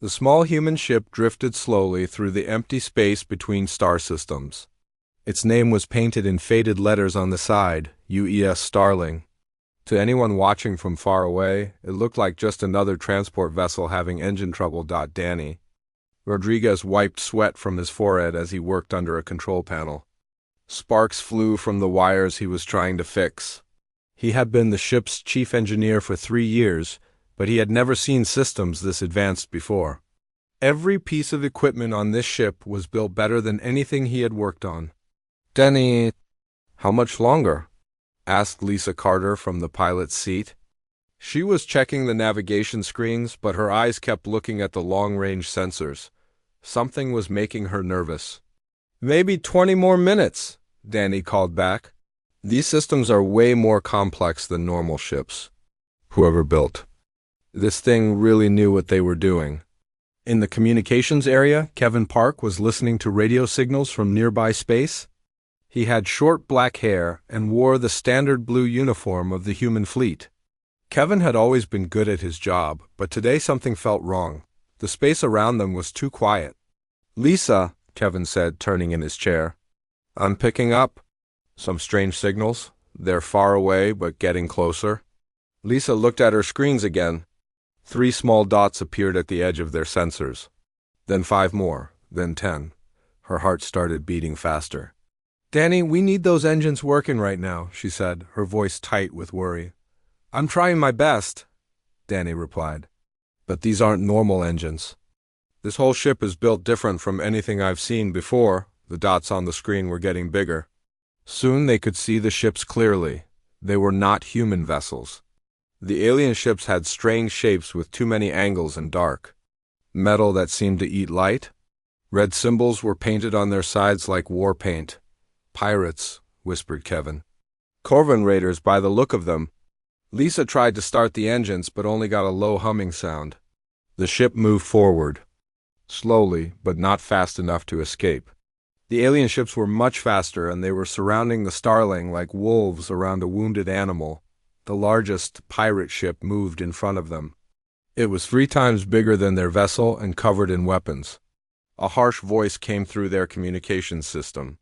The small human ship drifted slowly through the empty space between star systems. Its name was painted in faded letters on the side, UES Starling. To anyone watching from far away, it looked like just another transport vessel having engine trouble. Danny Rodriguez wiped sweat from his forehead as he worked under a control panel. Sparks flew from the wires he was trying to fix. He had been the ship's chief engineer for 3 years, but he had never seen systems this advanced before. Every piece of equipment on this ship was built better than anything he had worked on. "Denny, how much longer?" asked Lisa Carter from the pilot's seat. She was checking the navigation screens, but her eyes kept looking at the long-range sensors. Something was making her nervous. "Maybe 20 more minutes," Danny called back. "These systems are way more complex than normal ships." Whoever built this thing really knew what they were doing. In the communications area, Kevin Park was listening to radio signals from nearby space. He had short black hair and wore the standard blue uniform of the human fleet. Kevin had always been good at his job, but today something felt wrong. The space around them was too quiet. "Lisa," Kevin said, turning in his chair. "I'm picking up some strange signals. They're far away, but getting closer." Lisa looked at her screens again. 3 small dots appeared at the edge of their sensors. Then 5 more, then 10. Her heart started beating faster. "Danny, we need those engines working right now," she said, her voice tight with worry. "I'm trying my best," Danny replied. "But these aren't normal engines. This whole ship is built different from anything I've seen before." The dots on the screen were getting bigger. Soon they could see the ships clearly. They were not human vessels. The alien ships had strange shapes with too many angles and dark. Metal that seemed to eat light. Red symbols were painted on their sides like war paint. "Pirates," whispered Kevin. "Corvan raiders by the look of them." Lisa tried to start the engines but only got a low humming sound. The ship moved forward. Slowly, but not fast enough to escape. The alien ships were much faster, and they were surrounding the Starling like wolves around a wounded animal. The largest pirate ship moved in front of them. It was 3 times bigger than their vessel and covered in weapons. A harsh voice came through their communications system.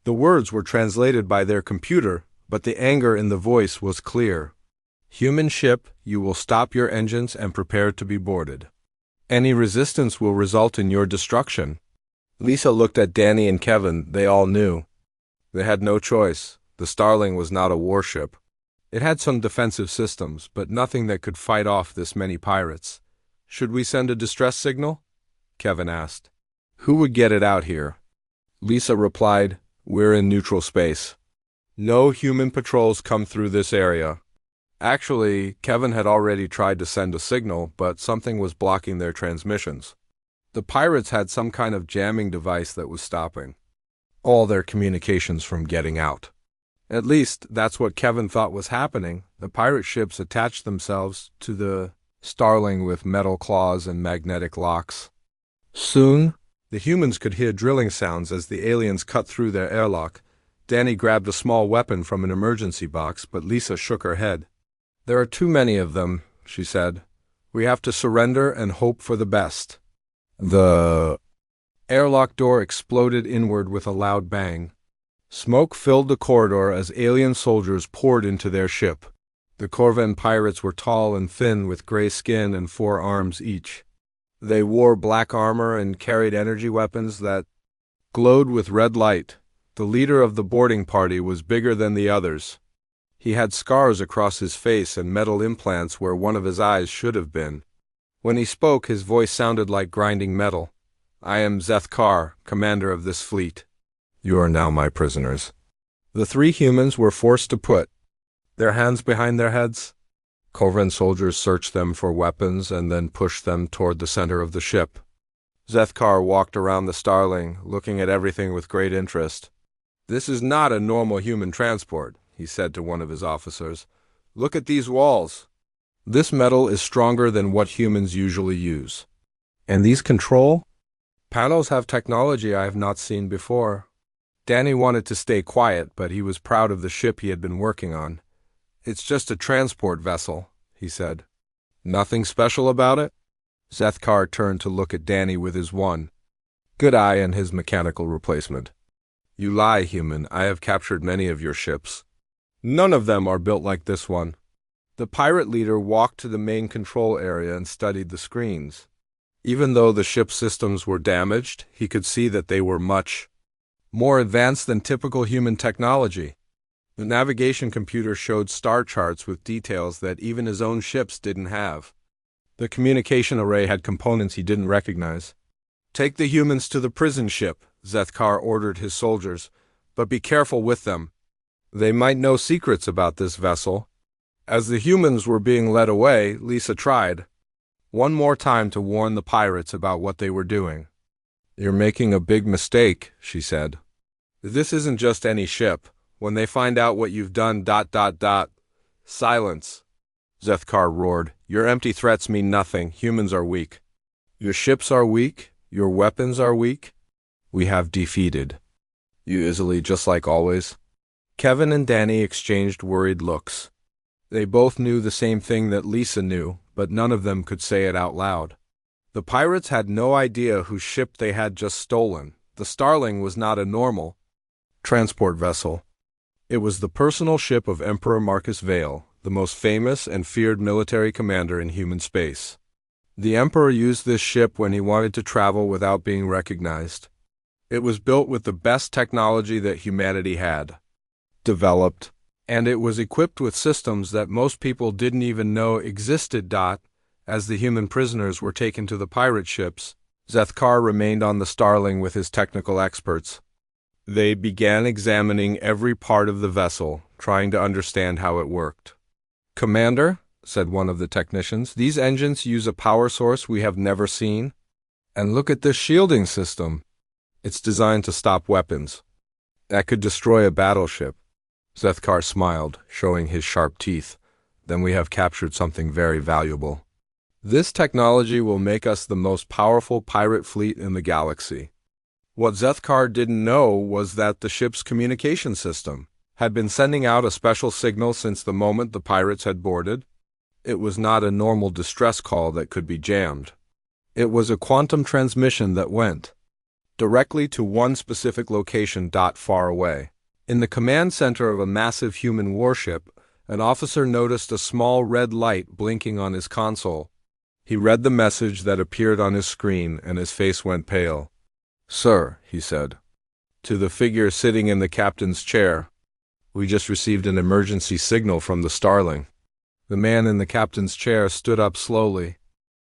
The words were translated by their computer, but the anger in the voice was clear. "Human ship, you will stop your engines and prepare to be boarded. Any resistance will result in your destruction." Lisa looked at Danny and Kevin. They all knew. They had no choice. The Starling was not a warship. It had some defensive systems, but nothing that could fight off this many pirates. "Should we send a distress signal?" Kevin asked. "Who would get it out here?" Lisa replied, "We're in neutral space. No human patrols come through this area." Actually, Kevin had already tried to send a signal, but something was blocking their transmissions. The pirates had some kind of jamming device that was stopping all their communications from getting out. At least, that's what Kevin thought was happening. The pirate ships attached themselves to the Starling with metal claws and magnetic locks. Soon, the humans could hear drilling sounds as the aliens cut through their airlock. Danny grabbed a small weapon from an emergency box, but Lisa shook her head. "There are too many of them," she said. "We have to surrender and hope for the best." The airlock door exploded inward with a loud bang. Smoke filled the corridor as alien soldiers poured into their ship. The Corvan pirates were tall and thin with gray skin and 4 arms each. They wore black armor and carried energy weapons that glowed with red light. The leader of the boarding party was bigger than the others. He had scars across his face and metal implants where one of his eyes should have been. When he spoke, his voice sounded like grinding metal. "I am Zeth Kar, commander of this fleet. You are now my prisoners." The 3 humans were forced to put their hands behind their heads. Corvan soldiers searched them for weapons and then pushed them toward the center of the ship. Zeth Kar walked around the Starling, looking at everything with great interest. "This is not a normal human transport," he said to one of his officers. "Look at these walls. This metal is stronger than what humans usually use. And these control panels have technology I have not seen before." Danny wanted to stay quiet, but he was proud of the ship he had been working on. "It's just a transport vessel," he said. "Nothing special about it?" Zethkar turned to look at Danny with his one good eye and his mechanical replacement. You lie, human. I have captured many of your ships. None of them are built like this one. The pirate leader walked to the main control area and studied the screens. Even though the ship's systems were damaged, he could see that they were much more advanced than typical human technology. The navigation computer showed star charts with details that even his own ships didn't have. The communication array had components he didn't recognize. Take the humans to the prison ship, Zethkar ordered his soldiers, but be careful with them. They might know secrets about this vessel. As the humans were being led away, Lisa tried one more time to warn the pirates about what they were doing. You're making a big mistake, she said. This isn't just any ship. When they find out what you've done, Silence, Zethkar roared. Your empty threats mean nothing. Humans are weak. Your ships are weak. Your weapons are weak. We have defeated you easily, just like always. Kevin and Danny exchanged worried looks. They both knew the same thing that Lisa knew, but none of them could say it out loud. The pirates had no idea whose ship they had just stolen. The Starling was not a normal transport vessel. It was the personal ship of Emperor Marcus Vale, the most famous and feared military commander in human space. The Emperor used this ship when he wanted to travel without being recognized. It was built with the best technology that humanity had developed, and it was equipped with systems that most people didn't even know existed. As the human prisoners were taken to the pirate ships, Zethkar remained on the Starling with his technical experts. They began examining every part of the vessel, trying to understand how it worked. Commander, said one of the technicians, these engines use a power source we have never seen. And look at this shielding system. It's designed to stop weapons that could destroy a battleship. Zethkar smiled, showing his sharp teeth. Then we have captured something very valuable. This technology will make us the most powerful pirate fleet in the galaxy. What Zethkar didn't know was that the ship's communication system had been sending out a special signal since the moment the pirates had boarded. It was not a normal distress call that could be jammed. It was a quantum transmission that went directly to one specific location far away. In the command center of a massive human warship, an officer noticed a small red light blinking on his console. He read the message that appeared on his screen, and his face went pale. Sir, he said, to the figure sitting in the captain's chair, we just received an emergency signal from the Starling. The man in the captain's chair stood up slowly.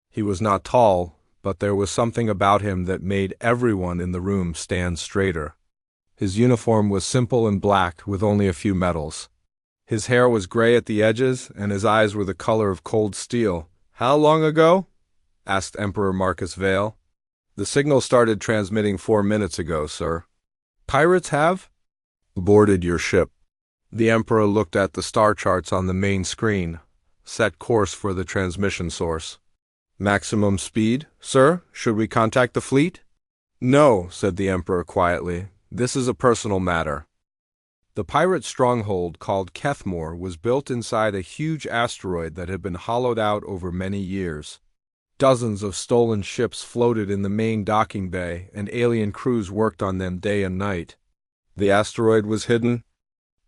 He was not tall, but there was something about him that made everyone in the room stand straighter. His uniform was simple and black, with only a few medals. His hair was gray at the edges, and his eyes were the color of cold steel. How long ago? Asked Emperor Marcus Vale. The signal started transmitting 4 minutes ago, sir. Pirates have boarded your ship. The Emperor looked at the star charts on the main screen. Set course for the transmission source. Maximum speed, sir? Should we contact the fleet? No, said the Emperor quietly. This is a personal matter. The pirate stronghold called Kethmore was built inside a huge asteroid that had been hollowed out over many years. Dozens of stolen ships floated in the main docking bay, and alien crews worked on them day and night. The asteroid was hidden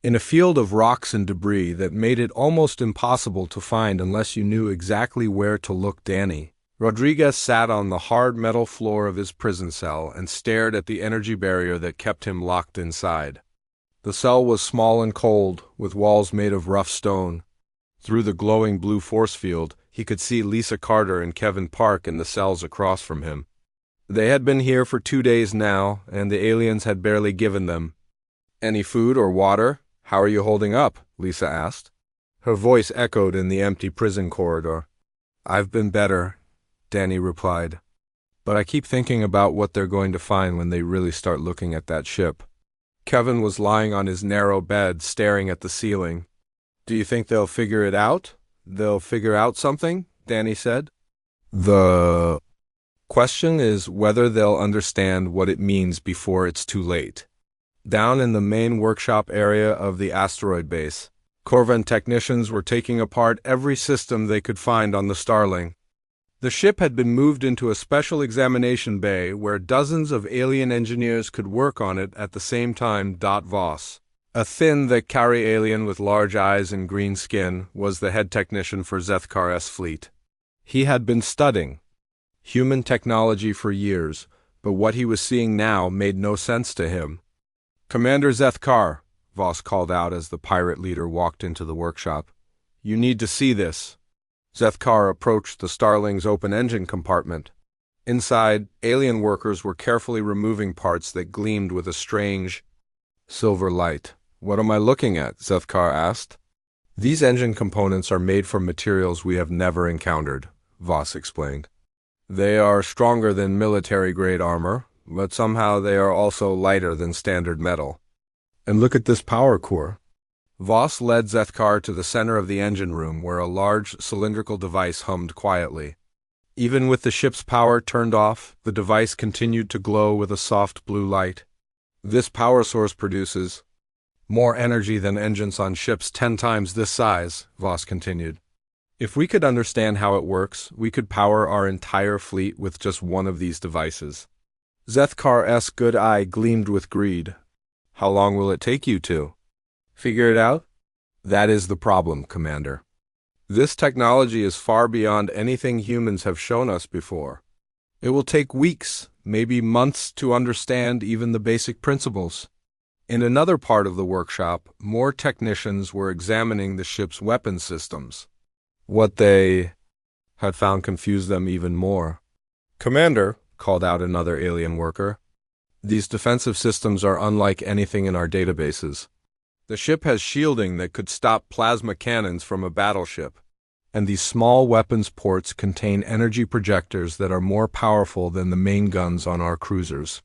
in a field of rocks and debris that made it almost impossible to find unless you knew exactly where to look. Danny Rodriguez sat on the hard metal floor of his prison cell and stared at the energy barrier that kept him locked inside. The cell was small and cold, with walls made of rough stone. Through the glowing blue force field, he could see Lisa Carter and Kevin Park in the cells across from him. They had been here for 2 days now, and the aliens had barely given them any food or water. How are you holding up? Lisa asked. Her voice echoed in the empty prison corridor. I've been better, Danny replied. But I keep thinking about what they're going to find when they really start looking at that ship. Kevin was lying on his narrow bed, staring at the ceiling. Do you think they'll figure it out? They'll figure out something? Danny said. The question is whether they'll understand what it means before it's too late. Down in the main workshop area of the asteroid base, Corvan technicians were taking apart every system they could find on the Starling. The ship had been moved into a special examination bay where dozens of alien engineers could work on it at the same time. Voss, a thin, thick-carry alien with large eyes and green skin, was the head technician for Zethkar's fleet. He had been studying human technology for years, but what he was seeing now made no sense to him. "Commander Zethkar," Voss called out as the pirate leader walked into the workshop. "You need to see this." Zethkar approached the Starling's open engine compartment. Inside, alien workers were carefully removing parts that gleamed with a strange silver light. "What am I looking at?" Zethkar asked. "These engine components are made from materials we have never encountered," Voss explained. "They are stronger than military-grade armor, but somehow they are also lighter than standard metal. And look at this power core." Voss led Zethkar to the center of the engine room where a large cylindrical device hummed quietly. Even with the ship's power turned off, the device continued to glow with a soft blue light. "This power source produces more energy than engines on ships 10 times this size," Voss continued. "If we could understand how it works, we could power our entire fleet with just one of these devices." Zethkar's good eye gleamed with greed. "How long will it take you to figure it out?" "That is the problem, Commander. This technology is far beyond anything humans have shown us before. It will take weeks, maybe months, to understand even the basic principles." In another part of the workshop, more technicians were examining the ship's weapon systems. What they had found confused them even more. "Commander," called out another alien worker, "these defensive systems are unlike anything in our databases. The ship has shielding that could stop plasma cannons from a battleship, and these small weapons ports contain energy projectors that are more powerful than the main guns on our cruisers."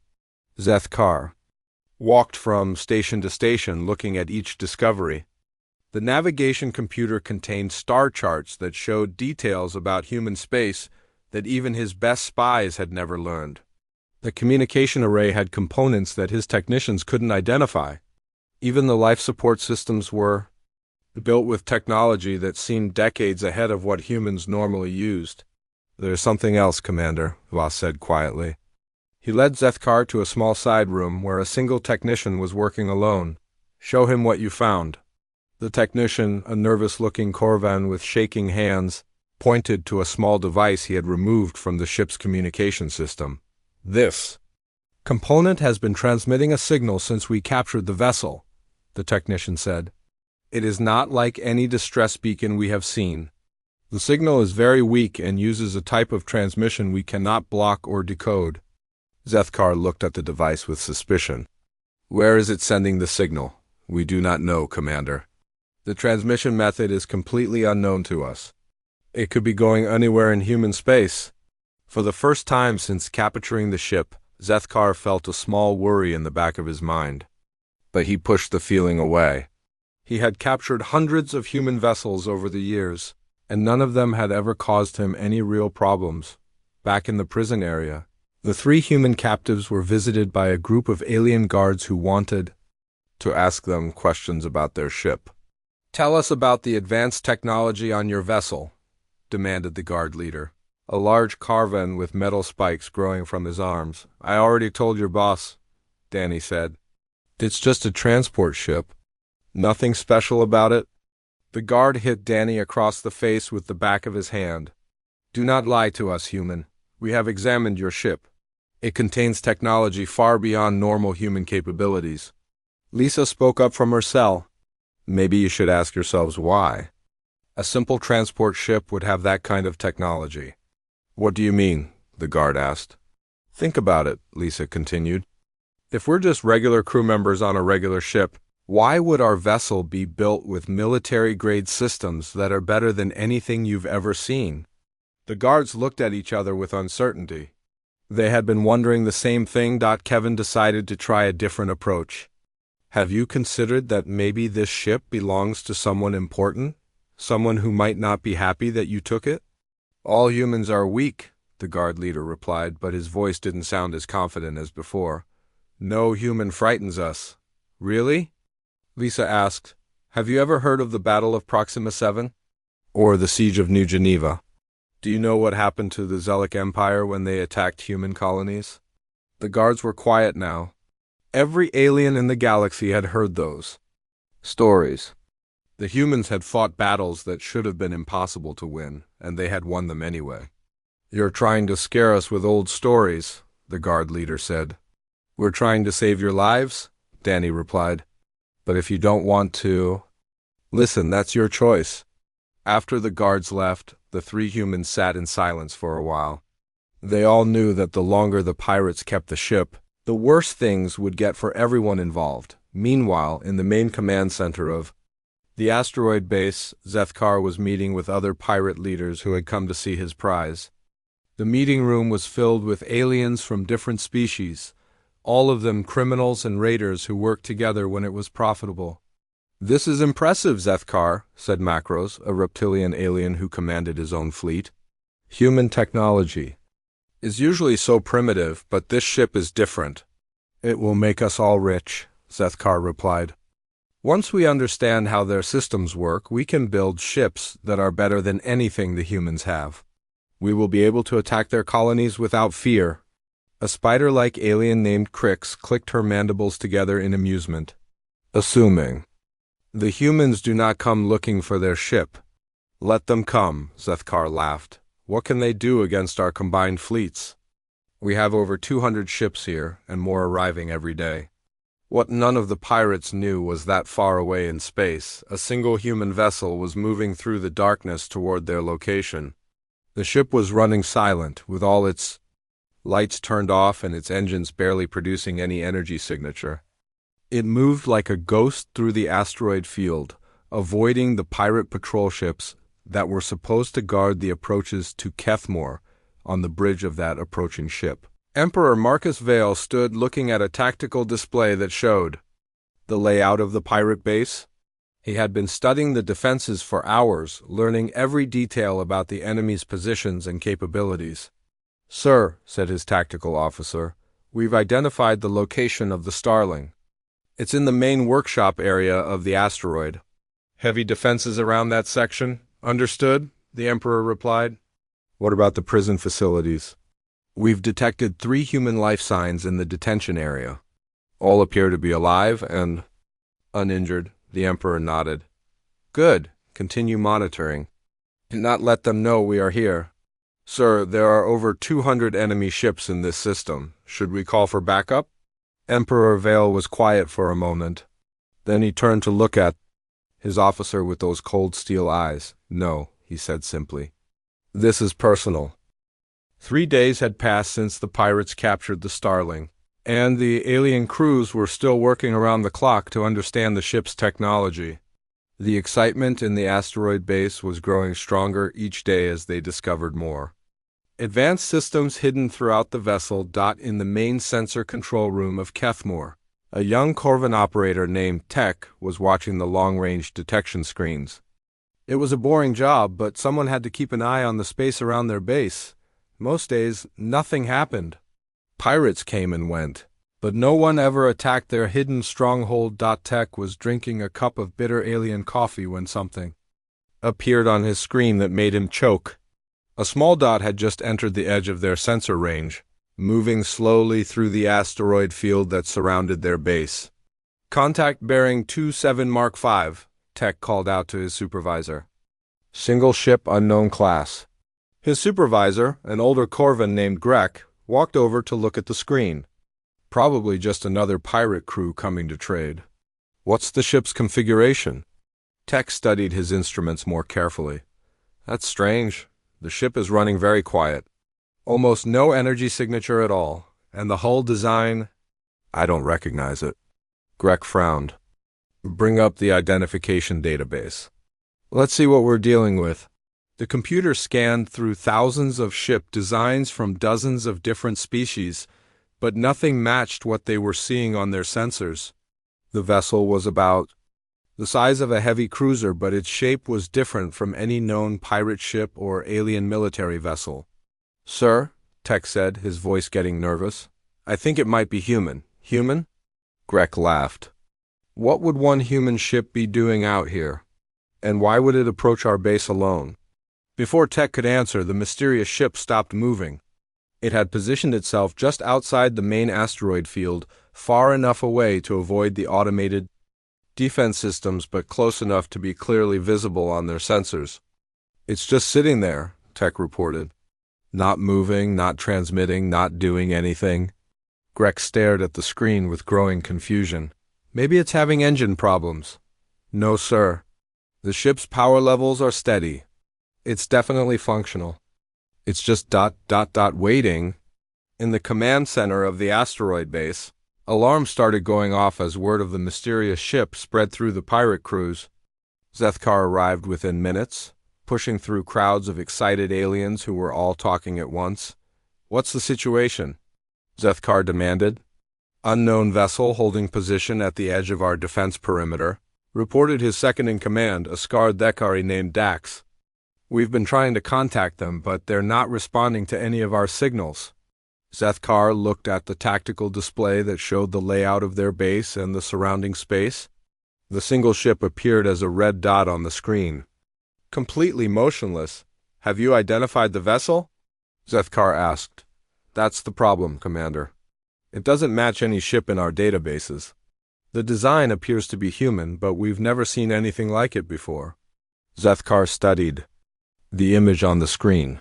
Zethkar walked from station to station looking at each discovery. The navigation computer contained star charts that showed details about human space that even his best spies had never learned. The communication array had components that his technicians couldn't identify. Even the life support systems were built with technology that seemed decades ahead of what humans normally used. "There's something else, Commander," Voss said quietly. He led Zethkar to a small side room where a single technician was working alone. "Show him what you found." The technician, a nervous-looking Korvan with shaking hands, pointed to a small device he had removed from the ship's communication system. "This component has been transmitting a signal since we captured the vessel," the technician said. "It is not like any distress beacon we have seen. The signal is very weak and uses a type of transmission we cannot block or decode." Zethkar looked at the device with suspicion. "Where is it sending the signal?" "We do not know, Commander. The transmission method is completely unknown to us. It could be going anywhere in human space." For the first time since capturing the ship, Zethkar felt a small worry in the back of his mind. But he pushed the feeling away. He had captured hundreds of human vessels over the years, and none of them had ever caused him any real problems. Back in the prison area, the 3 human captives were visited by a group of alien guards who wanted to ask them questions about their ship. "Tell us about the advanced technology on your vessel," demanded the guard leader, a large Karvan with metal spikes growing from his arms. "I already told your boss," Danny said. "It's just a transport ship. Nothing special about it." The guard hit Danny across the face with the back of his hand. "Do not lie to us, human. We have examined your ship. It contains technology far beyond normal human capabilities." Lisa spoke up from her cell. "Maybe you should ask yourselves why. A simple transport ship would have that kind of technology." "What do you mean?" the guard asked. "Think about it," Lisa continued. "If we're just regular crew members on a regular ship, why would our vessel be built with military-grade systems that are better than anything you've ever seen?" The guards looked at each other with uncertainty. They had been wondering the same thing. Kevin decided to try a different approach. "Have you considered that maybe this ship belongs to someone important? Someone who might not be happy that you took it?" "All humans are weak," the guard leader replied, but his voice didn't sound as confident as before. "No human frightens us." "Really?" Lisa asked. "Have you ever heard of the Battle of Proxima 7? Or the Siege of New Geneva?" Do you know what happened to the Zelic Empire when they attacked human colonies? The guards were quiet now. Every alien in the galaxy had heard those stories. The humans had fought battles that should have been impossible to win, and they had won them anyway. "You're trying to scare us with old stories," the guard leader said. "We're trying to save your lives," Danny replied. "But if you don't want to, listen, that's your choice." After the guards left, the three humans sat in silence for a while. They all knew that the longer the pirates kept the ship, the worse things would get for everyone involved. Meanwhile, in the main command center of the asteroid base, Zethkar was meeting with other pirate leaders who had come to see his prize. The meeting room was filled with aliens from different species, all of them criminals and raiders who worked together when it was profitable. "This is impressive, Zethkar," said Macros, a reptilian alien who commanded his own fleet. "Human technology is usually so primitive, but this ship is different." "It will make us all rich," Zethkar replied. "Once we understand how their systems work, we can build ships that are better than anything the humans have. We will be able to attack their colonies without fear." A spider-like alien named Crix clicked her mandibles together in amusement. "Assuming the humans do not come looking for their ship." "Let them come," Zethkar laughed. "What can they do against our combined fleets? We have over 200 ships here, and more arriving every day." What none of the pirates knew was that far away in space, a single human vessel was moving through the darkness toward their location. The ship was running silent, with all its lights turned off and its engines barely producing any energy signature. It moved like a ghost through the asteroid field, avoiding the pirate patrol ships that were supposed to guard the approaches to Kethmore on the bridge of that approaching ship. Emperor Marcus Vale stood looking at a tactical display that showed the layout of the pirate base. He had been studying the defenses for hours, learning every detail about the enemy's positions and capabilities. "Sir," said his tactical officer, "we've identified the location of the Starling. It's in the main workshop area of the asteroid." "Heavy defenses around that section?" "Understood," the Emperor replied. "What about the prison facilities?" "We've detected 3 human life signs in the detention area. All appear to be alive and uninjured," the Emperor nodded. "Good. Continue monitoring. Do not let them know we are here." "Sir, there are over 200 enemy ships in this system. Should we call for backup?" Emperor Vale was quiet for a moment. Then he turned to look at his officer with those cold steel eyes. "No," he said simply. "This is personal." 3 days had passed since the pirates captured the Starling, and the alien crews were still working around the clock to understand the ship's technology. The excitement in the asteroid base was growing stronger each day as they discovered more. Advanced systems hidden throughout the vessel dot in the main sensor control room of Kethmore. A young Corvan operator named Tech was watching the long-range detection screens. It was a boring job, but someone had to keep an eye on the space around their base. Most days, nothing happened. Pirates came and went, but no one ever attacked their hidden stronghold. Tech was drinking a cup of bitter alien coffee when something appeared on his screen that made him choke. A small dot had just entered the edge of their sensor range, moving slowly through the asteroid field that surrounded their base. "Contact bearing 27 Mark 5, Tech called out to his supervisor. "Single ship, unknown class." His supervisor, an older Corvan named Grek, walked over to look at the screen. Probably just another pirate crew coming to trade. "What's the ship's configuration?" Tech studied his instruments more carefully. "That's strange. The ship is running very quiet. Almost no energy signature at all. And the hull design, I don't recognize it." Grek frowned. "Bring up the identification database. Let's see what we're dealing with." The computer scanned through thousands of ship designs from dozens of different species, but nothing matched what they were seeing on their sensors. The vessel was about the size of a heavy cruiser, but its shape was different from any known pirate ship or alien military vessel. "Sir," Tech said, his voice getting nervous, "I think it might be human." "Human?" Grek laughed. "What would one human ship be doing out here? And why would it approach our base alone?" Before Tech could answer, the mysterious ship stopped moving. It had positioned itself just outside the main asteroid field, far enough away to avoid the automated defense systems, but close enough to be clearly visible on their sensors. "It's just sitting there," Tech reported. "Not moving, not transmitting, not doing anything." Greg stared at the screen with growing confusion. "Maybe it's having engine problems." "No, sir. The ship's power levels are steady. It's definitely functional. It's just waiting." In the command center of the asteroid base, alarms started going off as word of the mysterious ship spread through the pirate crews. Zethkar arrived within minutes, pushing through crowds of excited aliens who were all talking at once. "What's the situation?" Zethkar demanded. "Unknown vessel holding position at the edge of our defense perimeter," reported his second-in-command, a scarred Thekari named Dax. "We've been trying to contact them, but they're not responding to any of our signals." Zethkar looked at the tactical display that showed the layout of their base and the surrounding space. The single ship appeared as a red dot on the screen. "Completely motionless. Have you identified the vessel?" Zethkar asked. "That's the problem, Commander. It doesn't match any ship in our databases. The design appears to be human, but we've never seen anything like it before." Zethkar studied the image on the screen.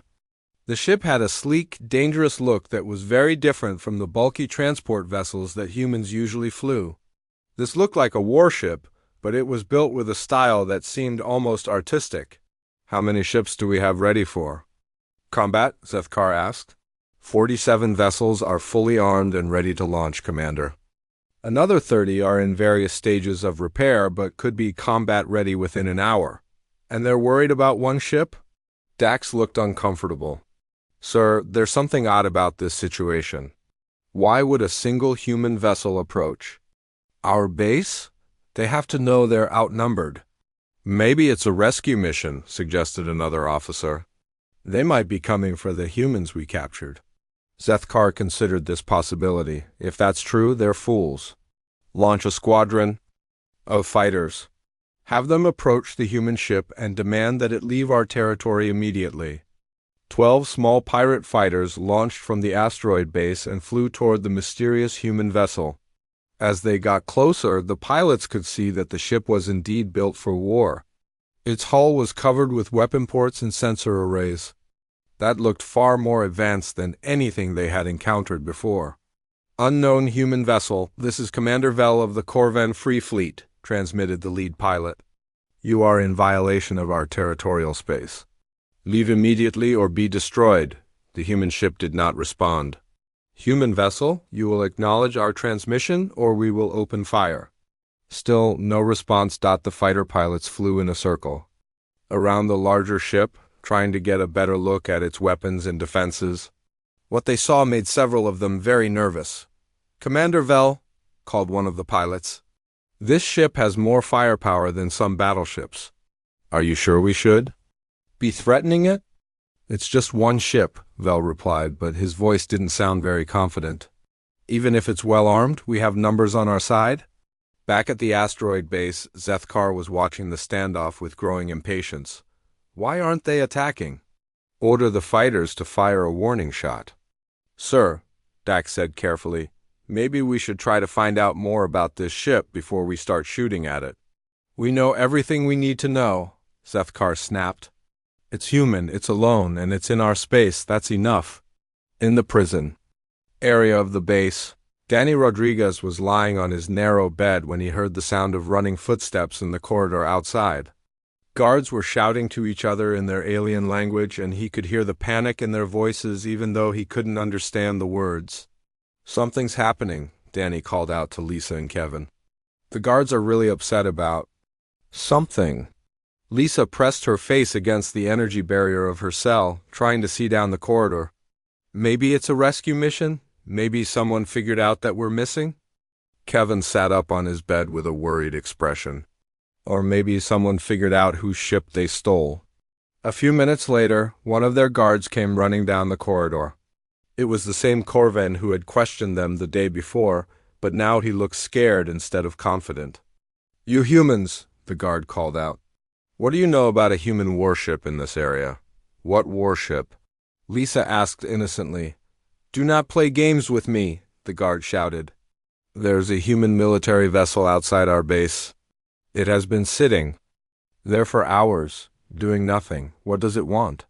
The ship had a sleek, dangerous look that was very different from the bulky transport vessels that humans usually flew. This looked like a warship, but it was built with a style that seemed almost artistic. "How many ships do we have ready for combat?" Zethkar asked. 47 vessels are fully armed and ready to launch, Commander. Another 30 are in various stages of repair but could be combat-ready within an hour. And they're worried about one ship? Dax looked uncomfortable. "Sir, there's something odd about this situation. Why would a single human vessel approach our base? They have to know they're outnumbered." "Maybe it's a rescue mission," suggested another officer. "They might be coming for the humans we captured." Zethkar considered this possibility. If that's true, they're fools. "Launch a squadron of fighters. Have them approach the human ship and demand that it leave our territory immediately." 12 small pirate fighters launched from the asteroid base and flew toward the mysterious human vessel. As they got closer, the pilots could see that the ship was indeed built for war. Its hull was covered with weapon ports and sensor arrays. That looked far more advanced than anything they had encountered before. "Unknown human vessel, this is Commander Vel of the Corvan Free Fleet," transmitted the lead pilot. "You are in violation of our territorial space. Leave immediately or be destroyed." The human ship did not respond. "Human vessel, you will acknowledge our transmission or we will open fire." Still no response. The fighter pilots flew in a circle around the larger ship, trying to get a better look at its weapons and defenses. What they saw made several of them very nervous. "Commander Vel," called one of the pilots, "this ship has more firepower than some battleships. Are you sure we should be threatening it?" "It's just one ship," Vel replied, but his voice didn't sound very confident. "Even if it's well armed, we have numbers on our side." Back at the asteroid base, Zethkar was watching the standoff with growing impatience. "Why aren't they attacking?" "Order the fighters to fire a warning shot." "Sir," Dax said carefully, "maybe we should try to find out more about this ship before we start shooting at it." "We know everything we need to know," Zethkar snapped. "It's human, it's alone, and it's in our space. That's enough." In the prison area of the base, Danny Rodriguez was lying on his narrow bed when he heard the sound of running footsteps in the corridor outside. Guards were shouting to each other in their alien language, and he could hear the panic in their voices even though he couldn't understand the words. "Something's happening," Danny called out to Lisa and Kevin. "The guards are really upset about something." Lisa pressed her face against the energy barrier of her cell, trying to see down the corridor. "Maybe it's a rescue mission? Maybe someone figured out that we're missing?" Kevin sat up on his bed with a worried expression. "Or maybe someone figured out whose ship they stole." A few minutes later, one of their guards came running down the corridor. It was the same Corvan who had questioned them the day before, but now he looked scared instead of confident. "You humans," the guard called out. "What do you know about a human warship in this area?" What warship? Lisa asked innocently. Do not play games with me, the guard shouted. There's a human military vessel outside our base. It has been sitting there for hours, doing nothing. What does it want?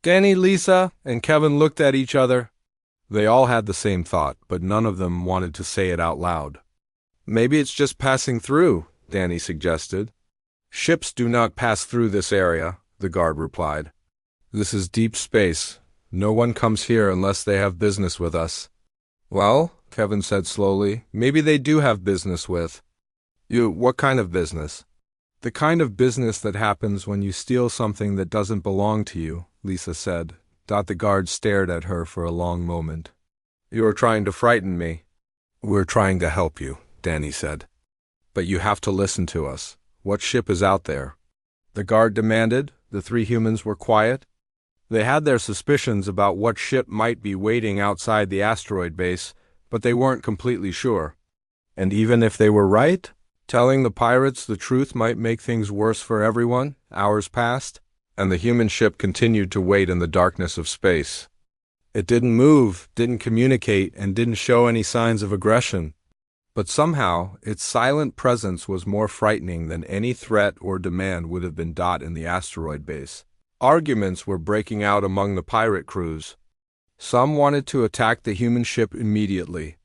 Danny, Lisa, and Kevin looked at each other. They all had the same thought, but none of them wanted to say it out loud. Maybe it's just passing through, Danny suggested. Ships do not pass through this area, the guard replied. This is deep space. No one comes here unless they have business with us. Well, Kevin said slowly, maybe they do have business with you. What kind of business? The kind of business that happens when you steal something that doesn't belong to you, Lisa said. The guard stared at her for a long moment. You are trying to frighten me. We're trying to help you, Danny said. But you have to listen to us. What ship is out there? The guard demanded. The three humans were quiet. They had their suspicions about what ship might be waiting outside the asteroid base, but they weren't completely sure. And even if they were right, telling the pirates the truth might make things worse for everyone. Hours passed, and the human ship continued to wait in the darkness of space. It didn't move, didn't communicate, and didn't show any signs of aggression. But somehow, its silent presence was more frightening than any threat or demand would have been in the asteroid base. Arguments were breaking out among the pirate crews. Some wanted to attack the human ship immediately.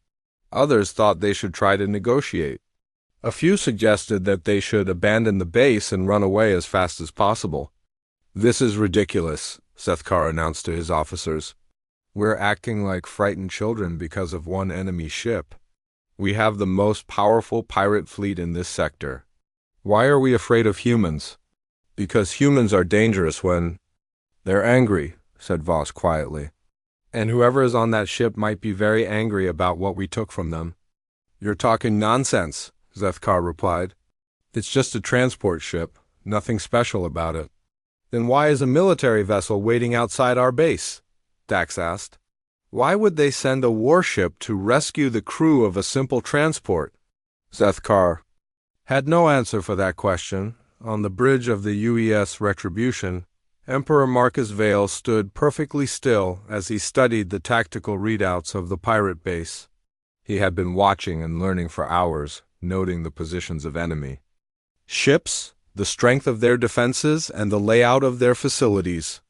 Others thought they should try to negotiate. A few suggested that they should abandon the base and run away as fast as possible. This is ridiculous, Sethkar announced to his officers. We're acting like frightened children because of one enemy ship. We have the most powerful pirate fleet in this sector. Why are we afraid of humans? Because humans are dangerous when they're angry, said Voss quietly. And whoever is on that ship might be very angry about what we took from them. You're talking nonsense, Sethkar replied. It's just a transport ship, nothing special about it. Then why is a military vessel waiting outside our base? Dax asked. Why would they send a warship to rescue the crew of a simple transport? Sethkar had no answer for that question. On the bridge of the UES Retribution, Emperor Marcus Vale stood perfectly still as he studied the tactical readouts of the pirate base. He had been watching and learning for hours, noting the positions of enemy ships, the strength of their defenses, and the layout of their facilities.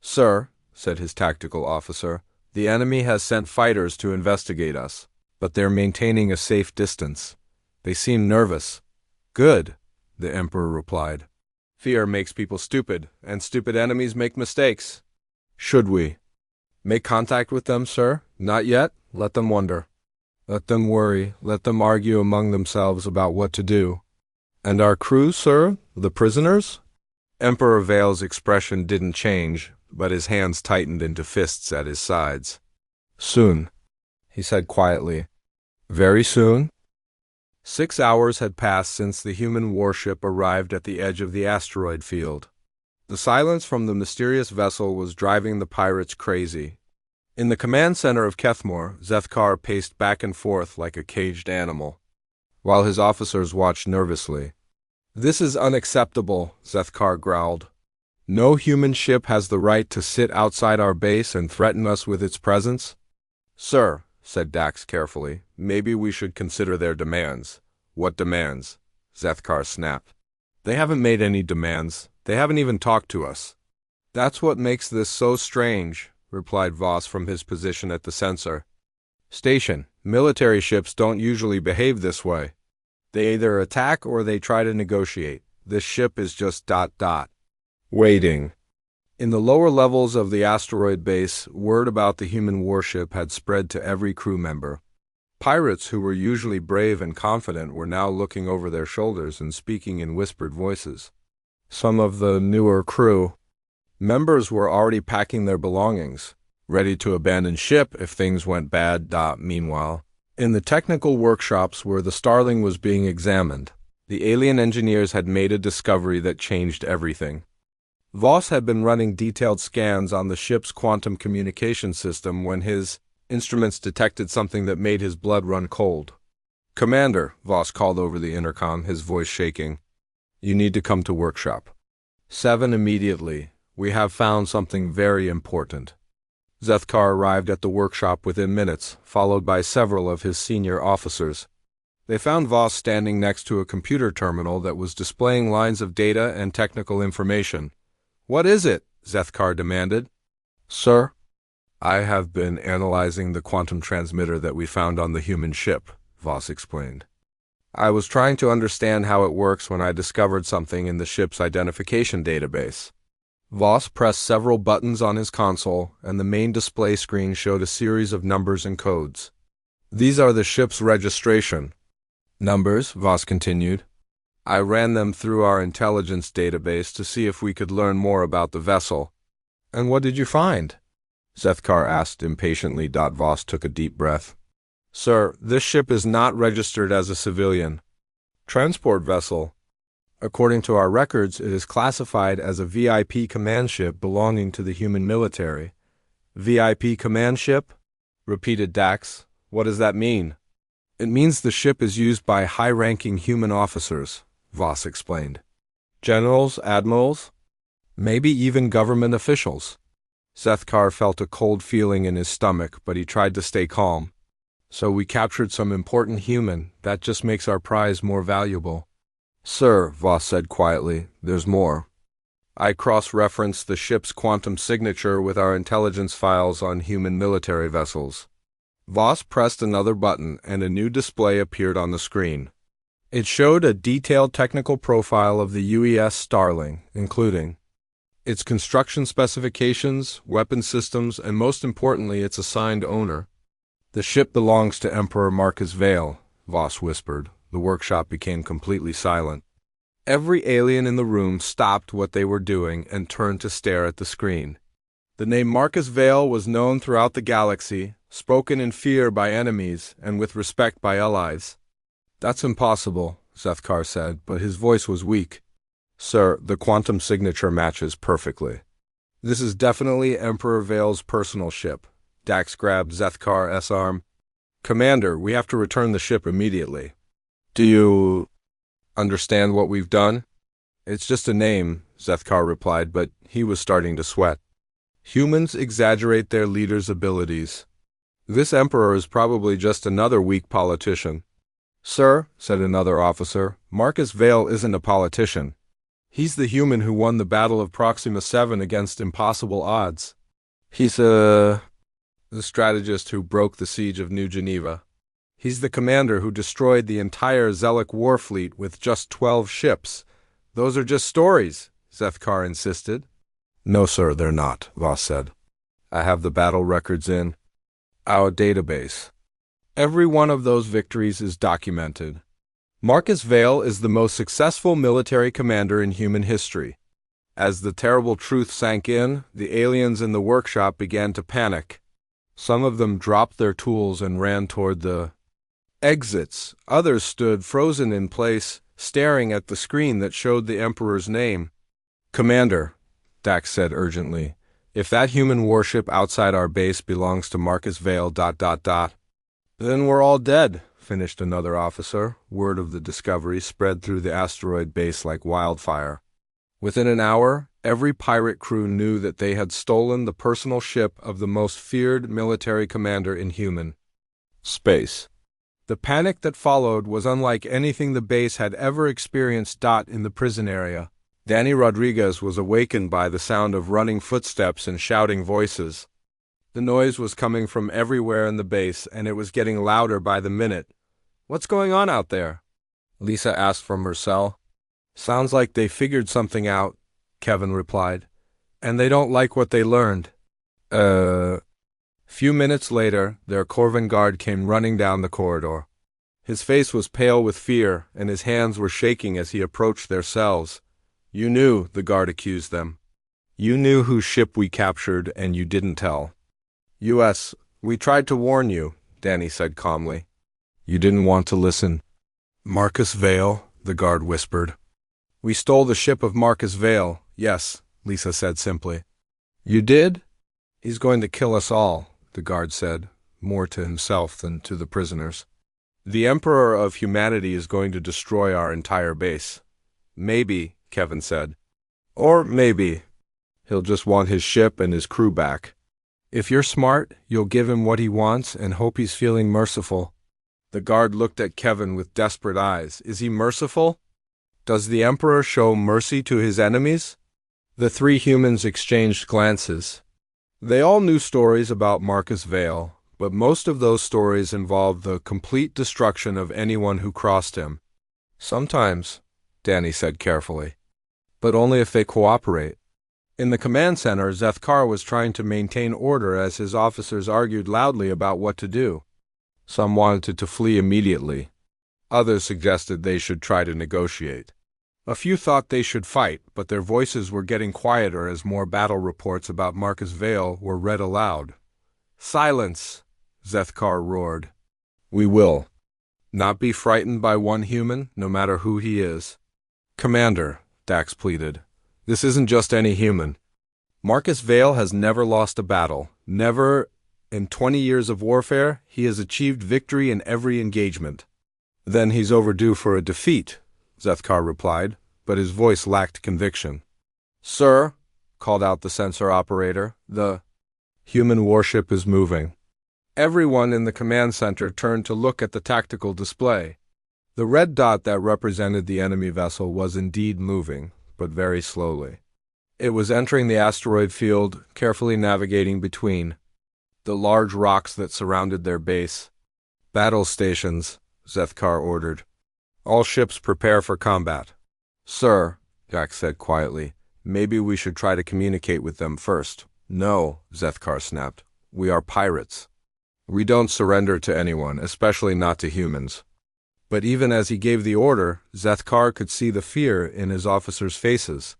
Sir, said his tactical officer, the enemy has sent fighters to investigate us, but they're maintaining a safe distance. They seem nervous. Good, the Emperor replied. Fear makes people stupid, and stupid enemies make mistakes. Should we make contact with them, sir? Not yet. Let them wonder. Let them worry. Let them argue among themselves about what to do. And our crew, sir? The prisoners? Emperor Vale's expression didn't change, but his hands tightened into fists at his sides. Soon, he said quietly. Very soon? 6 hours had passed since the human warship arrived at the edge of the asteroid field. The silence from the mysterious vessel was driving the pirates crazy. In the command center of Kethmore, Sethkar paced back and forth like a caged animal, while his officers watched nervously. This is unacceptable, Sethkar growled. No human ship has the right to sit outside our base and threaten us with its presence. Sir, said Dax carefully, maybe we should consider their demands. What demands? Sethkar snapped. They haven't made any demands. They haven't even talked to us. That's what makes this so strange, replied Voss from his position at the sensor station. Military ships don't usually behave this way. They either attack or they try to negotiate. This ship is just ... waiting. In the lower levels of the asteroid base, word about the human warship had spread to every crew member. Pirates who were usually brave and confident were now looking over their shoulders and speaking in whispered voices. Some of the newer crew members were already packing their belongings, ready to abandon ship if things went bad. Meanwhile, in the technical workshops where the Starling was being examined, the alien engineers had made a discovery that changed everything. Voss had been running detailed scans on the ship's quantum communication system when his instruments detected something that made his blood run cold. Commander, Voss called over the intercom, his voice shaking. You need to come to workshop. 7 immediately. We have found something very important. Zethkar arrived at the workshop within minutes, followed by several of his senior officers. They found Voss standing next to a computer terminal that was displaying lines of data and technical information. "What is it?" Zethkar demanded. "Sir, I have been analyzing the quantum transmitter that we found on the human ship," Voss explained. "I was trying to understand how it works when I discovered something in the ship's identification database." Voss pressed several buttons on his console, and the main display screen showed a series of numbers and codes. "These are the ship's registration numbers," Voss continued. "I ran them through our intelligence database to see if we could learn more about the vessel." "And what did you find?" Zethkar asked impatiently. Voss took a deep breath. "Sir, this ship is not registered as a civilian transport vessel. According to our records, it is classified as a VIP command ship belonging to the human military." "VIP command ship?" repeated Dax. "What does that mean?" "It means the ship is used by high-ranking human officers," Voss explained. "Generals, admirals, maybe even government officials." Zethkar felt a cold feeling in his stomach, but he tried to stay calm. "So we captured some important human. That just makes our prize more valuable." "Sir," Voss said quietly, "there's more. I cross-referenced the ship's quantum signature with our intelligence files on human military vessels." Voss pressed another button, and a new display appeared on the screen. It showed a detailed technical profile of the UES Starling, including its construction specifications, weapon systems, and most importantly, its assigned owner. "The ship belongs to Emperor Marcus Vale," Voss whispered. The workshop became completely silent. Every alien in the room stopped what they were doing and turned to stare at the screen. The name Marcus Vale was known throughout the galaxy, spoken in fear by enemies and with respect by allies. "That's impossible," Zethkar said, but his voice was weak. "Sir, the quantum signature matches perfectly. This is definitely Emperor Vale's personal ship." Dax grabbed Zethkar's arm. "Commander, we have to return the ship immediately." "Do you understand what we've done?" "It's just a name," Zethkar replied, but he was starting to sweat. "Humans exaggerate their leaders' abilities. This emperor is probably just another weak politician." "Sir," said another officer, "Marcus Vale isn't a politician. He's the human who won the Battle of Proxima 7 against impossible odds. He's the strategist who broke the siege of New Geneva. He's the commander who destroyed the entire Zelic war fleet with just 12 ships. Those are just stories," Zethkar insisted. "No, sir, they're not," Voss said. "I have the battle records in our database. Every one of those victories is documented. Marcus Vale is the most successful military commander in human history." As the terrible truth sank in, the aliens in the workshop began to panic. Some of them dropped their tools and ran toward the exits. Others stood frozen in place, staring at the screen that showed the Emperor's name. "Commander," Dax said urgently, "if that human warship outside our base belongs to Marcus Vale, then we're all dead," finished another officer. Word of the discovery spread through the asteroid base like wildfire. Within an hour, every pirate crew knew that they had stolen the personal ship of the most feared military commander in human space. The panic that followed was unlike anything the base had ever experienced. In the prison area, Danny Rodriguez was awakened by the sound of running footsteps and shouting voices. The noise was coming from everywhere in the base, and it was getting louder by the minute. "What's going on out there?" Lisa asked from her cell. "Sounds like they figured something out," Kevin replied. "And they don't like what they learned." Few minutes later, their Corvin guard came running down the corridor. His face was pale with fear, and his hands were shaking as he approached their cells. "You knew," the guard accused them. "You knew whose ship we captured, and you didn't tell." "US, we tried to warn you," Danny said calmly. "You didn't want to listen." "Marcus Vale," the guard whispered. "We stole the ship of Marcus Vale, yes," Lisa said simply. "You did? He's going to kill us all," the guard said, more to himself than to the prisoners. "The Emperor of Humanity is going to destroy our entire base." "Maybe," Kevin said. "Or maybe." He'll just want his ship and his crew back. If you're smart, you'll give him what he wants and hope he's feeling merciful. The guard looked at Kevin with desperate eyes. Is he merciful? Does the Emperor show mercy to his enemies? The three humans exchanged glances. They all knew stories about Marcus Vale, but most of those stories involved the complete destruction of anyone who crossed him. Sometimes, Danny said carefully, but only if they cooperate. In the command center, Zethkar was trying to maintain order as his officers argued loudly about what to do. Some wanted to flee immediately. Others suggested they should try to negotiate. A few thought they should fight, but their voices were getting quieter as more battle reports about Marcus Vale were read aloud. Silence, Zethkar roared. We will not be frightened by one human, no matter who he is. Commander, Dax pleaded, this isn't just any human. Marcus Vale has never lost a battle. Never, in 20 years of warfare, he has achieved victory in every engagement. Then he's overdue for a defeat, Zethkar replied, but his voice lacked conviction. Sir, called out the sensor operator, the human warship is moving. Everyone in the command center turned to look at the tactical display. The red dot that represented the enemy vessel was indeed moving, but very slowly. It was entering the asteroid field, carefully navigating between the large rocks that surrounded their base. Battle stations, Zethkar ordered. All ships prepare for combat. Sir, Jack said quietly, maybe we should try to communicate with them first. No, Zethkar snapped. We are pirates. We don't surrender to anyone, especially not to humans. But even as he gave the order, Zethkar could see the fear in his officers' faces.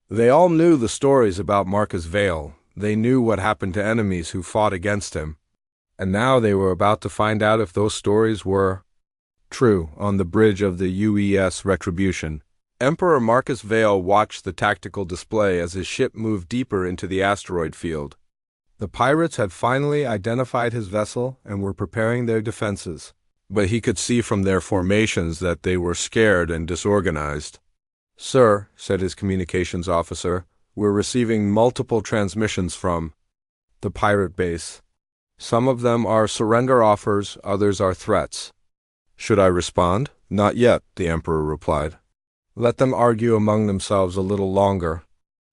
They all knew the stories about Marcus Vale. They knew what happened to enemies who fought against him. And now they were about to find out if those stories were true. On the bridge of the UES Retribution, Emperor Marcus Vale watched the tactical display as his ship moved deeper into the asteroid field. The pirates had finally identified his vessel and were preparing their defenses, but he could see from their formations that they were scared and disorganized. Sir, said his communications officer, we're receiving multiple transmissions from the pirate base. Some of them are surrender offers, others are threats. Should I respond? Not yet, the Emperor replied. Let them argue among themselves a little longer.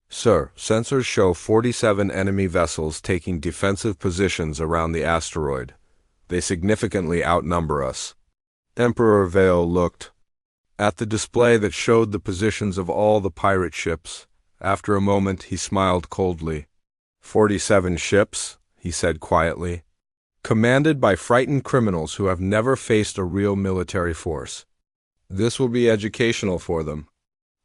Sir, sensors show 47 enemy vessels taking defensive positions around the asteroid. They significantly outnumber us. Emperor Vale looked at the display that showed the positions of all the pirate ships. After a moment, he smiled coldly. 47 ships, he said quietly, commanded by frightened criminals who have never faced a real military force. This will be educational for them.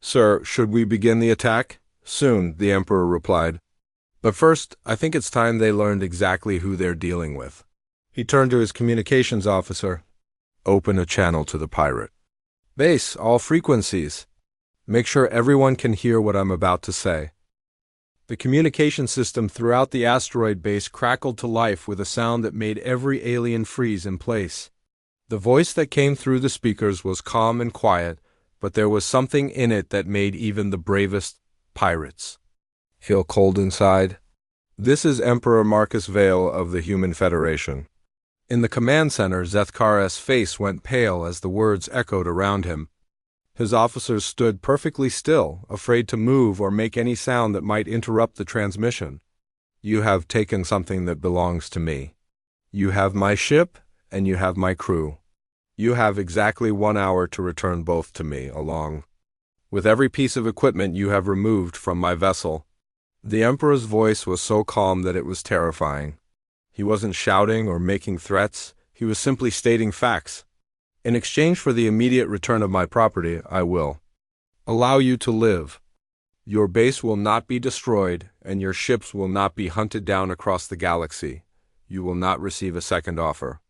Sir, should we begin the attack? Soon, the Emperor replied. But first, I think it's time they learned exactly who they're dealing with. He turned to his communications officer. Open a channel to the pirate base, all frequencies. Make sure everyone can hear what I'm about to say. The communication system throughout the asteroid base crackled to life with a sound that made every alien freeze in place. The voice that came through the speakers was calm and quiet, but there was something in it that made even the bravest pirates feel cold inside. This is Emperor Marcus Vale of the Human Federation. In the command center, Zethkar's face went pale as the words echoed around him. His officers stood perfectly still, afraid to move or make any sound that might interrupt the transmission. You have taken something that belongs to me. You have my ship, and you have my crew. You have exactly 1 hour to return both to me, along with every piece of equipment you have removed from my vessel. The Emperor's voice was so calm that it was terrifying. He wasn't shouting or making threats. He was simply stating facts. In exchange for the immediate return of my property, I will allow you to live. Your base will not be destroyed, and your ships will not be hunted down across the galaxy. You will not receive a second offer.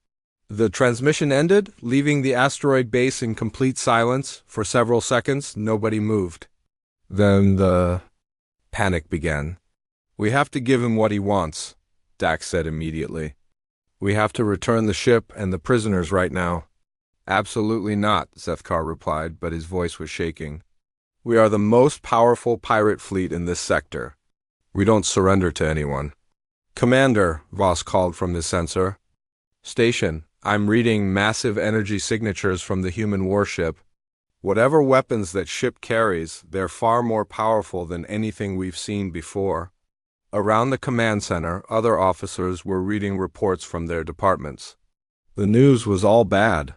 The transmission ended, leaving the asteroid base in complete silence. For several seconds, nobody moved. Then the panic began. We have to give him what he wants, Dax said immediately. We have to return the ship and the prisoners right now. Absolutely not, Zethkar replied, but his voice was shaking. We are the most powerful pirate fleet in this sector. We don't surrender to anyone. Commander, Voss called from his sensor. Station, I'm reading massive energy signatures from the human warship. Whatever weapons that ship carries, they're far more powerful than anything we've seen before. Around the command center, other officers were reading reports from their departments. The news was all bad.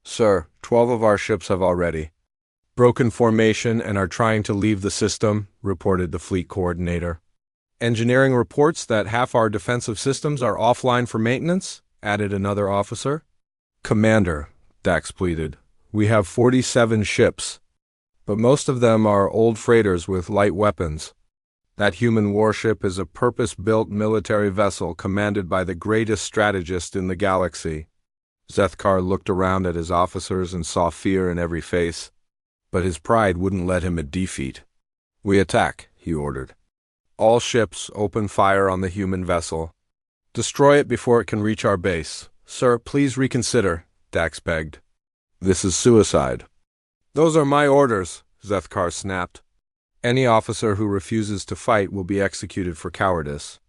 Sir, 12 of our ships have already broken formation and are trying to leave the system, reported the fleet coordinator. Engineering reports that half our defensive systems are offline for maintenance, added another officer. Commander, Dax pleaded, we have 47 ships, but most of them are old freighters with light weapons. That human warship is a purpose-built military vessel commanded by the greatest strategist in the galaxy. Zethkar looked around at his officers and saw fear in every face, but his pride wouldn't let him admit defeat. We attack, he ordered. All ships open fire on the human vessel. Destroy it before it can reach our base. Sir, please reconsider, Dax begged. This is suicide. Those are my orders, Zethkar snapped. Any officer who refuses to fight will be executed for cowardice.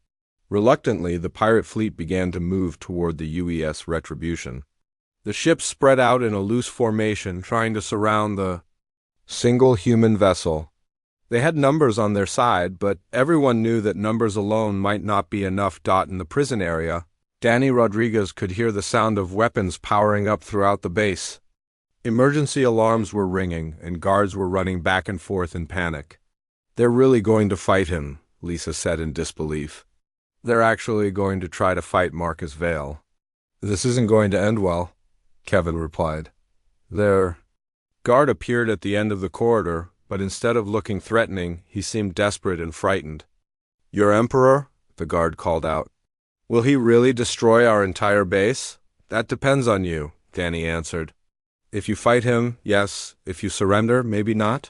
Reluctantly, the pirate fleet began to move toward the UES Retribution. The ships spread out in a loose formation, trying to surround the single human vessel. They had numbers on their side, but everyone knew that numbers alone might not be enough. In the prison area, Danny Rodriguez could hear the sound of weapons powering up throughout the base. Emergency alarms were ringing, and guards were running back and forth in panic. They're really going to fight him, Lisa said in disbelief. They're actually going to try to fight Marcus Vale. This isn't going to end well, Kevin replied. Their guard appeared at the end of the corridor, but instead of looking threatening, he seemed desperate and frightened. Your Emperor? The guard called out. Will he really destroy our entire base? That depends on you, Danny answered. If you fight him, yes. If you surrender, maybe not.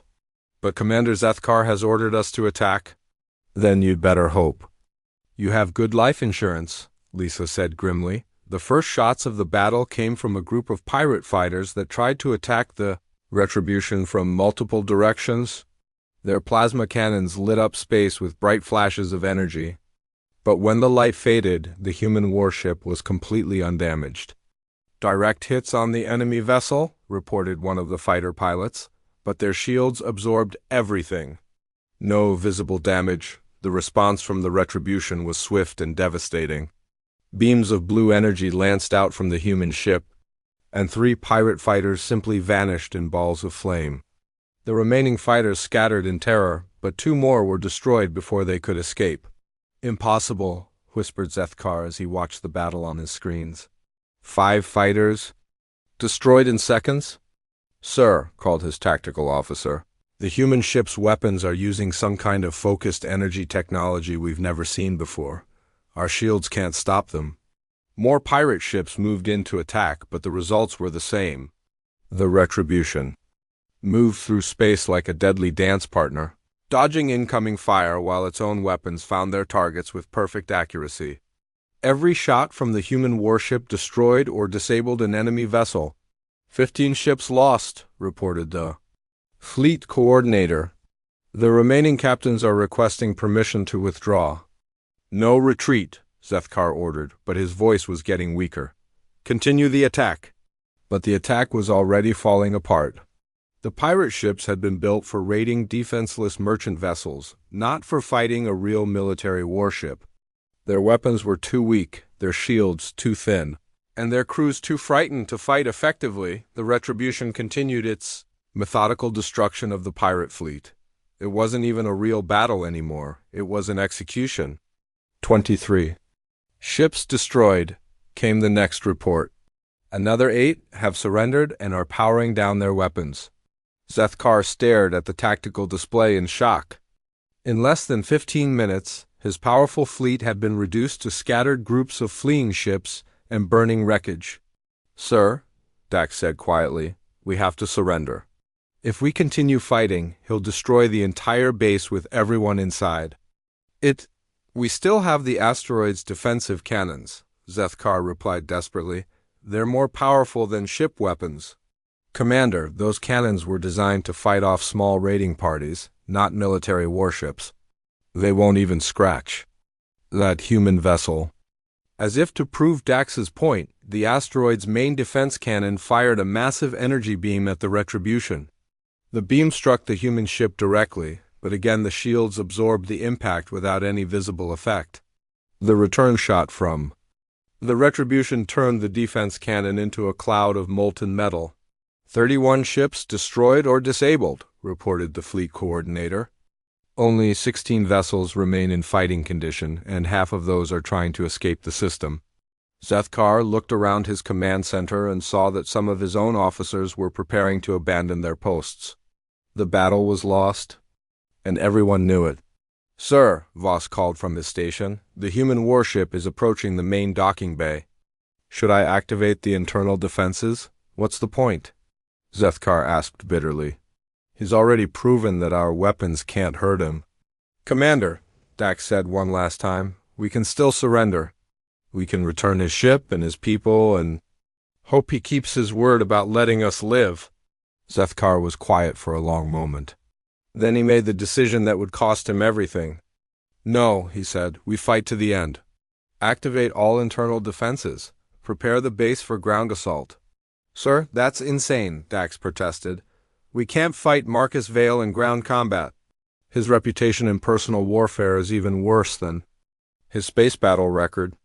But Commander Zethkar has ordered us to attack. Then you'd better hope. You have good life insurance, Lisa said grimly. The first shots of the battle came from a group of pirate fighters that tried to attack the Retribution from multiple directions. Their plasma cannons lit up space with bright flashes of energy. But when the light faded, the human warship was completely undamaged. Direct hits on the enemy vessel, reported one of the fighter pilots, but their shields absorbed everything. No visible damage. The response from the Retribution was swift and devastating. Beams of blue energy lanced out from the human ship, and 3 pirate fighters simply vanished in balls of flame. The remaining fighters scattered in terror, but 2 more were destroyed before they could escape. Impossible, whispered Zethkar as he watched the battle on his screens. 5 fighters destroyed in seconds? Sir, called his tactical officer, the human ship's weapons are using some kind of focused energy technology we've never seen before. Our shields can't stop them. More pirate ships moved in to attack, but the results were the same. The Retribution moved through space like a deadly dance partner, dodging incoming fire while its own weapons found their targets with perfect accuracy. Every shot from the human warship destroyed or disabled an enemy vessel. 15 ships lost, reported the fleet coordinator. The remaining captains are requesting permission to withdraw. No retreat, Zethkar ordered, but his voice was getting weaker. Continue the attack. But the attack was already falling apart. The pirate ships had been built for raiding defenseless merchant vessels, not for fighting a real military warship. Their weapons were too weak, their shields too thin, and their crews too frightened to fight effectively. The Retribution continued its methodical destruction of the pirate fleet. It wasn't even a real battle anymore. It was an execution. 23. Ships destroyed, came the next report. Another 8 have surrendered and are powering down their weapons. Zethkar stared at the tactical display in shock. In less than 15 minutes, his powerful fleet had been reduced to scattered groups of fleeing ships and burning wreckage. Sir, Dax said quietly, we have to surrender. If we continue fighting, he'll destroy the entire base with everyone inside. We still have the asteroid's defensive cannons, Zethkar replied desperately. They're more powerful than ship weapons. Commander, those cannons were designed to fight off small raiding parties, not military warships. They won't even scratch that human vessel. As if to prove Dax's point, the asteroid's main defense cannon fired a massive energy beam at the Retribution. The beam struck the human ship directly, but again the shields absorbed the impact without any visible effect. The return shot from the Retribution turned the defense cannon into a cloud of molten metal. 31 ships destroyed or disabled, reported the fleet coordinator. Only 16 vessels remain in fighting condition, and half of those are trying to escape the system. Zethkar looked around his command center and saw that some of his own officers were preparing to abandon their posts. The battle was lost, and everyone knew it. "Sir," Voss called from his station, "the human warship is approaching the main docking bay. Should I activate the internal defenses? What's the point?" Zethkar asked bitterly. "He's already proven that our weapons can't hurt him." "Commander," Dax said one last time, "we can still surrender. We can return his ship and his people and hope he keeps his word about letting us live." Zethkar was quiet for a long moment. Then he made the decision that would cost him everything. "No," he said, "we fight to the end. Activate all internal defenses. Prepare the base for ground assault." "Sir, that's insane," Dax protested. "We can't fight Marcus Vale in ground combat. His reputation in personal warfare is even worse than his space battle record."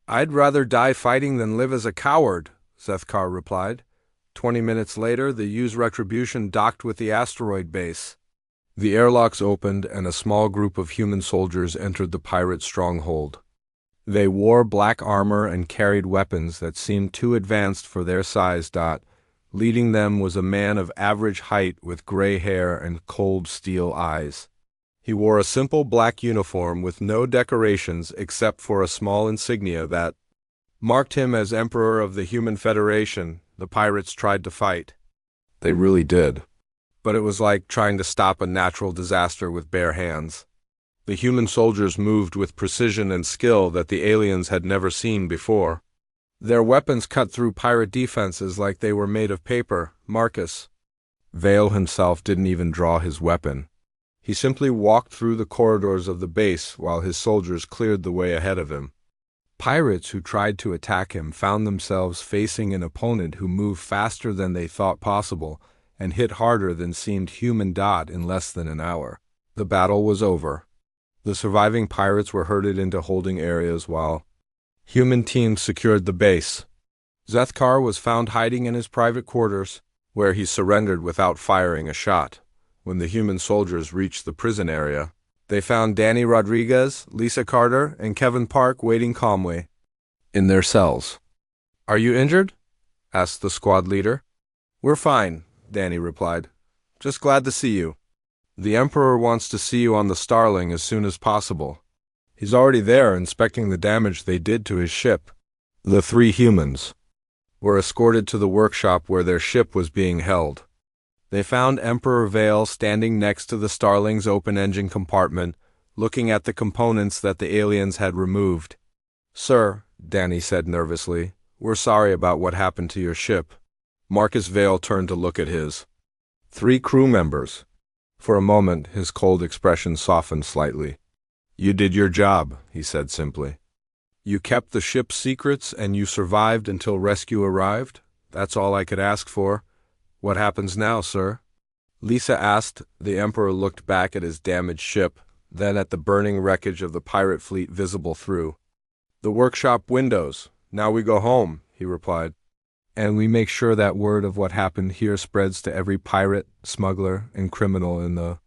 "I'd rather die fighting than live as a coward," Zethkar replied. 20 minutes later, the U's Retribution docked with the asteroid base. The airlocks opened and a small group of human soldiers entered the pirate stronghold. They wore black armor and carried weapons that seemed too advanced for their size. Leading them was a man of average height with gray hair and cold steel eyes. He wore a simple black uniform with no decorations except for a small insignia that marked him as Emperor of the Human Federation. The pirates tried to fight. They really did. But it was like trying to stop a natural disaster with bare hands. The human soldiers moved with precision and skill that the aliens had never seen before. Their weapons cut through pirate defenses like they were made of paper. Marcus Vale himself didn't even draw his weapon. He simply walked through the corridors of the base while his soldiers cleared the way ahead of him. Pirates who tried to attack him found themselves facing an opponent who moved faster than they thought possible and hit harder than seemed human. In less than an hour, the battle was over. The surviving pirates were herded into holding areas while human teams secured the base. Zethkar was found hiding in his private quarters, where he surrendered without firing a shot. When the human soldiers reached the prison area, they found Danny Rodriguez, Lisa Carter, and Kevin Park waiting calmly in their cells. "Are you injured?" asked the squad leader. "We're fine," Danny replied. "Just glad to see you. The Emperor wants to see you on the Starling as soon as possible. He's already there inspecting the damage they did to his ship." The 3 humans were escorted to the workshop where their ship was being held. They found Emperor Vale standing next to the Starling's open-engine compartment, looking at the components that the aliens had removed. "Sir," Danny said nervously, "we're sorry about what happened to your ship." Marcus Vale turned to look at his 3 crew members. For a moment, his cold expression softened slightly. "You did your job," he said simply. "You kept the ship's secrets and you survived until rescue arrived. That's all I could ask for. What happens now, sir?" Lisa asked. The Emperor looked back at his damaged ship, then at the burning wreckage of the pirate fleet visible through the workshop windows. "Now we go home," he replied. "And we make sure that word of what happened here spreads to every pirate, smuggler, and criminal in the